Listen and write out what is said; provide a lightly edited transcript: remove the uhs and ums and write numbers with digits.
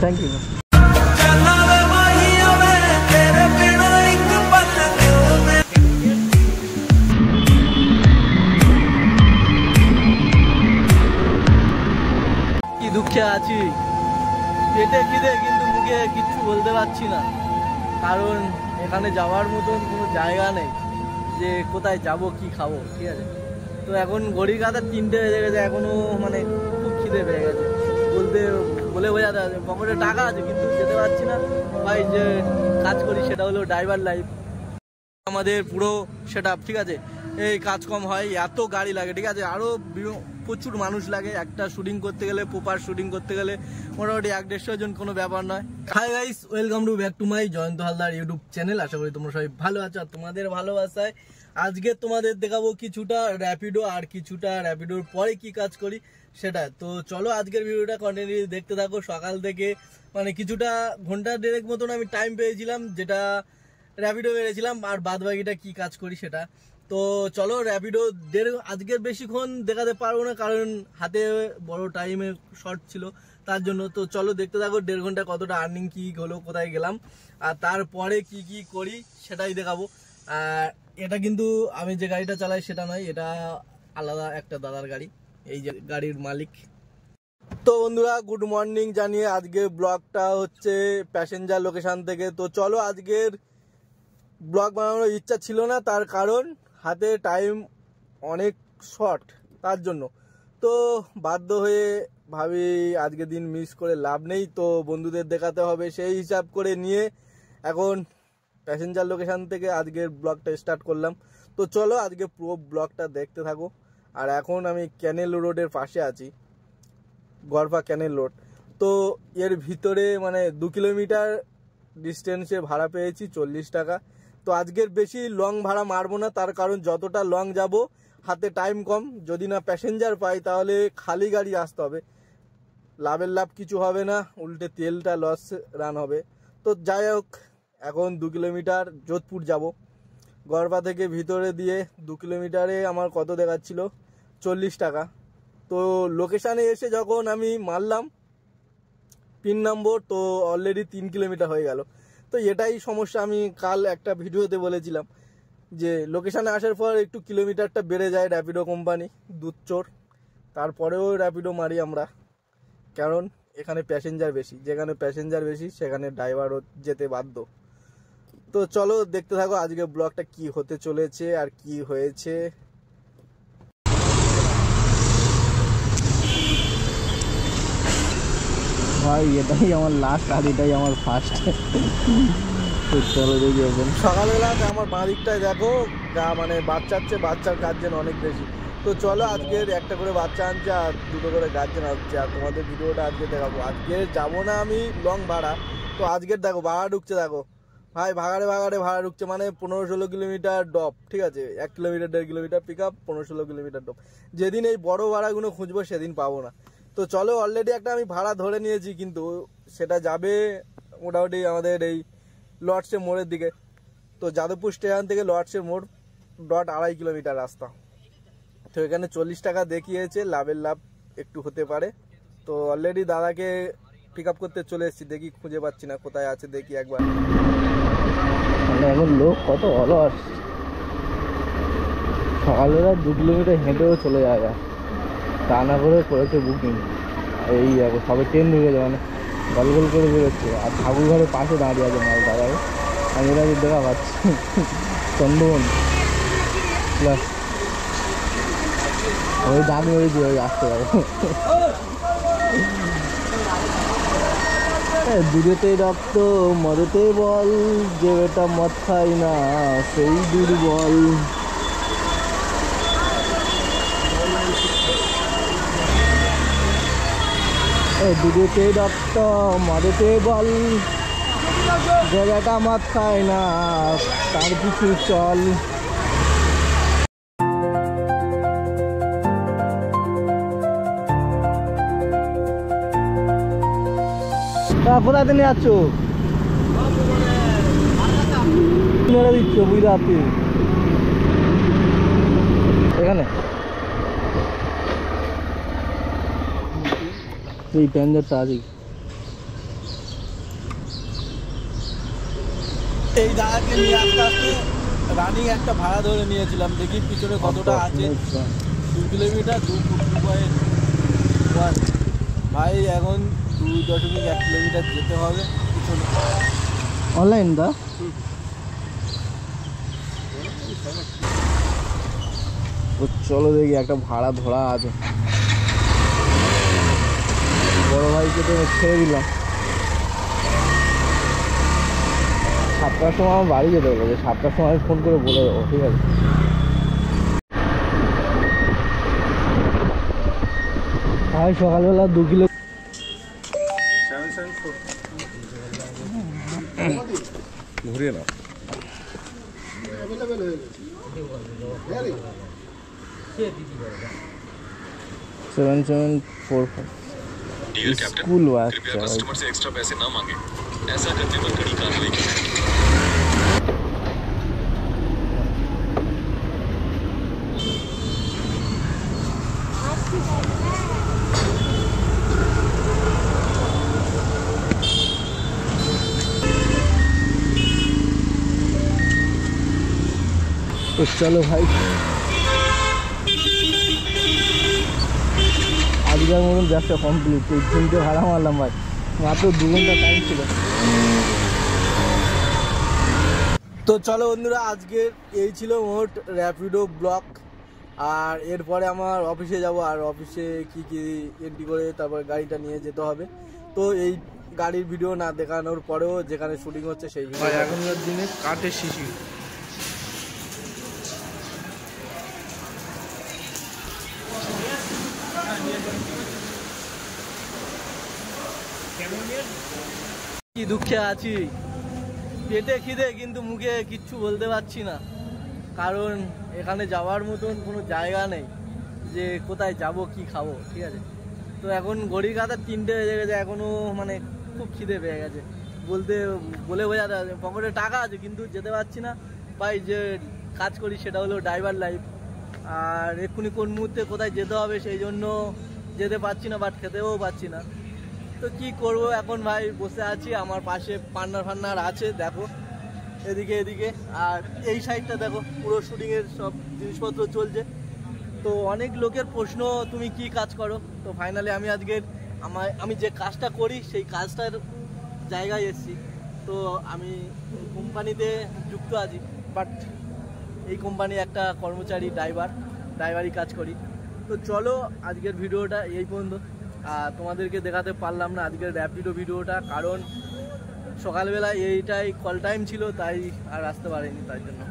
Thank you. কি দুঃখে আছি, পেটে খিদে কিন্তু মুখে কিচ্ছু বলতে পারছি না, কারণ এখানে যাওয়ার মতন কোনো জায়গা নেই যে কোথায় যাব কি খাবো। ঠিক আছে, তো এখন ঘড়ি কাঁটা 3টে বেজে গেছে, এখনো মানে খুব খিদে পেয়ে গেছে, বলে বোঝাতে হবে। পকেটে টাকা আছে কিন্তু যেতে পারছি না ভাই। যে কাজ করি সেটা হলো ড্রাইভার লাইফ, আমাদের পুরো সেট আপ। ঠিক আছে, এই কাজ কম হয়, এত গাড়ি লাগে। ঠিক আছে, আরও প্রচুর মানুষ লাগে একটা শুটিং করতে গেলে, প্রপার শুটিং করতে গেলে মোটামুটি 1-150 জন কোনো ব্যাপার নয়। Hi guys, welcome to back to my Jayanta Haldar YouTube channel. আশা করি তোমরা সবাই ভালো আছো, আর তোমাদের ভালোবাসায় আজকে তোমাদের দেখাবো কিছুটা র্যাপিডো, আর কিছুটা র্যাপিডোর পরে কি কাজ করি সেটা। তো চলো আজকের ভিডিওটা কন্টিনিউ দেখতে থাকো। সকাল থেকে মানে কিছুটা ঘন্টা 1.5 মতন আমি টাইম পেয়েছিলাম, যেটা র্যাপিডো বেড়েছিলাম, আর বাদ বাকিটা কি কাজ করি সেটা। তো চলো র্যাপিডো আজকের বেশিক্ষণ দেখাতে পারবো না, কারণ হাতে বড় টাইমে শর্ট ছিল তার জন্য। তো চলো দেখতে থাকো 1.5 ঘন্টা কতটা আর্নিং কি হলো, কোথায় গেলাম, আর তারপরে কি কি করি সেটাই দেখাবো। আর এটা কিন্তু আমি যে গাড়িটা চালাই সেটা নয়, এটা আলাদা একটা দাদার গাড়ি, এই যে গাড়ির মালিক। তো বন্ধুরা গুড মর্নিং জানিয়ে আজকের ব্লগটা হচ্ছে প্যাসেঞ্জার লোকেশন থেকে। তো চলো, আজকের ব্লগ বানানোর ইচ্ছা ছিল না, তার কারণ হাতে টাইম অনেক শর্ট, তার জন্য। তো বাধ্য হয়ে ভাবি আজকে দিন মিস করে লাভ নেই, তো বন্ধুদের দেখাতে হবে, সেই হিসাব করে নিয়ে এখন প্যাসেঞ্জার লোকেশন থেকে আজকের ব্লগটা স্টার্ট করলাম। তো চলো আজকে পুরো ব্লগটা দেখতে থাকো। আর এখন আমি ক্যানেল রোডের পাশে আছি, গড়ফা ক্যানেল রোড। তো এর ভিতরে মানে 2 কিলোমিটার ডিস্টেন্সে ভাড়া পেয়েছি 40 টাকা। তো আজকের বেশি লং ভাড়া মারবো না, তার কারণ যতটা লং যাব হাতে টাইম কম, যদি না প্যাসেঞ্জার পাই তাহলে খালি গাড়ি আসতে হবে, লাভের লাভ কিছু হবে না, উল্টে তেলটা লস রান হবে। তো যাই হোক, এখন 2 কিলোমিটার যোধপুর যাব, গড়পা থেকে ভিতরে দিয়ে 2 কিলোমিটারে আমার কত দেখাচ্ছিল 40 টাকা। তো লোকেশানে এসে যখন আমি মারলাম পিন নম্বর, তো অলরেডি 3 কিলোমিটার হয়ে গেল। তো এটাই সমস্যা, আমি কাল একটা ভিডিওতে বলেছিলাম যে লোকেশানে আসার পর একটু কিলোমিটারটা বেড়ে যায় র্যাপিডো কোম্পানি, দুধচোর। তারপরেও র্যাপিডো মারি আমরা, কারণ এখানে প্যাসেঞ্জার বেশি, যেখানে প্যাসেঞ্জার বেশি সেখানে ড্রাইভারও যেতে বাধ্য। তো চলো দেখতে থাকো আজকে ব্লগটা কি হতে চলেছে আর কি হয়েছে। ভাই এটাই আমার লাস্ট আর এটাই আমার ফার্স্ট। তো চলো দেখি। এখন সকালবেলা আমার মালিকটাই দেখো যা মানে বাচ্চা আছে, বাচ্চার গার্জেন অনেক বেশি। তো চলো আজকের একটা করে বাচ্চা আনছে আর 2টো করে গার্জেন আসছে, আর তোমাদের ভিডিওটা আজকে দেখাবো। আজকে যাবো না আমি লং ভাড়া, তো আজকের দেখো ভাড়া ঢুকছে, দেখো ভাই ভাগাড়ে ভাগাড়ে ভাড়া ঢুকছে, মানে 15-16 কিলোমিটার ড্রপ। ঠিক আছে, 1 kilometre 1.5 kilometre pick up, 15-16 kilometre drop. যেদিন এই বড় ভাড়াগুলো খুঁজবো সেদিন পাবো না। তো চলো অলরেডি একটা আমি ভাড়া ধরে নিয়েছি, কিন্তু সেটা যাবে মোটামুটি আমাদের এই লর্ডসের মোড়ের দিকে। তো যাদবপুর স্টেশন থেকে লর্ডসের মোড় 2.5 কিলোমিটার রাস্তা। তো এখানে 40 টাকা দেখিয়েছে, লাভের লাভ একটু হতে পারে। তো অলরেডি দাদাকে পিক আপ করতে চলে এসেছি, দেখি খুঁজে পাচ্ছি না কোথায় আছে, দেখি একবার। এখন লোক কত অলস, সকালবেলা 2 কিলোমিটার হেঁটেও চলে যায়, তা না করে করেছে বুকিং। এই দেখো সবে ট্রেন ঢুকে যায়, মানে গল গল করে বেরোচ্ছে, আর ঠাকুর ঘরের পাশে দাঁড়িয়ে আছে মাল দাদাকে, আমি এটা দেখা পাচ্ছি। চন্দন প্লাস ওই দামি ওই যে ওই আসতে পারে। দুধেতেই রক্ত মদেতেই বল, যে বেটা মদ খাই না সেই দুর্বল। দুধেতে রক্ত মদেতে বল, যে বেটা মদ খায় না তার কিছু চল। কোথায় তুমি যাচ্ছ? মেরে দিচ্ছ বুঝতে পারছি এখানে এই প্যাঞ্জারটা আছে। এই জায়গাকে নিয়ে আস্তে আস্তে রানিং একটা ভাড়া ধরে নিয়েছিলাম, দেখি পিছনে কতটা আছে। 2 কিলোমিটার 2.1 ভাই, এখন 2.1 কিলোমিটার যেতে হবে পিছনে। অনলাইন দা চলো দেখি একটা ভাড়া ধরা আছে। বড় ভাইকে তো ছেড়ে দিলাম। 7টার সময় আমার বাড়ি যেতে হবে, 7টার সময় ফোন করে বলে দেবো, ঠিক আছে? ভাই সকালবেলা 2 কিলো ঘুরিয়ে নাও। 7745 डियर कैप्टन, स्कूल वाच कृपया कस्टमर से एक्स्ट्रा पैसे ना मांगे। ऐसा करने पर कड़ी कार्रवाई की जाएगी। तो चलो भाई, আজকের মতন ব্যবসা কমপ্লিট। 3টে ভাড়া মারলাম ভাই, মাত্র 2 ঘন্টা টাইম ছিল। তো চলো বন্ধুরা, আজকের এই ছিল মোট র্যাপিডো ব্লগ। আর এরপরে আমার অফিসে যাব, আর অফিসে কি কি এন্ট্রি করে তারপর গাড়িটা নিয়ে যেতে হবে। তো এই গাড়ির ভিডিও না দেখানোর পরেও যেখানে শুটিং হচ্ছে সেই এখনকার দিনে কাঠের শিশি। কি দুঃখে আছি, পেটে খিদে কিন্তু মুখে কিচ্ছু বলতে পারছি না, কারণ এখানে যাওয়ার মতন কোনো জায়গা নেই যে কোথায় যাব কি খাবো, ঠিক আছে? তো এখন ঘড়ির কাঁটার 3টে বেজে গেছে, এখনো মানে খুব খিদে পেয়ে গেছে। বলে বোঝাতে হবে, পকেটে টাকা আছে কিন্তু যেতে পারছি না। ভাই যে কাজ করি সেটা হলো ড্রাইভার লাইফ, আর এক্ষুনি কোন মুহূর্তে কোথায় যেতে হবে সেই জন্য যেতে পারছি না, বাট খেতেও পাচ্ছি না। তো কি করব এখন ভাই, বসে আছি। আমার পাশে পার্টনার আছে, দেখো এদিকে, আর এই সাইডটা দেখো, পুরো শুটিংয়ের সব জিনিসপত্র চলছে। তো অনেক লোকের প্রশ্ন, তুমি কি কাজ করো? তো ফাইনালি আমি আজকের আমি যে কাজটা করি সেই কাজটার জায়গায় এসেছি। তো আমি কোম্পানিতে যুক্ত আছি, বাট এই কোম্পানি একটা কর্মচারী ড্রাইভারি কাজ করি। তো চলো আজকের ভিডিওটা এই পর্যন্ত। তোমাদেরকে দেখাতে পারলাম না আজকের র্যাপিডো ভিডিওটা, কারণ সকালবেলা এইটাই কল টাইম ছিল, তাই আর আসতে পারিনি, তাই জন্য।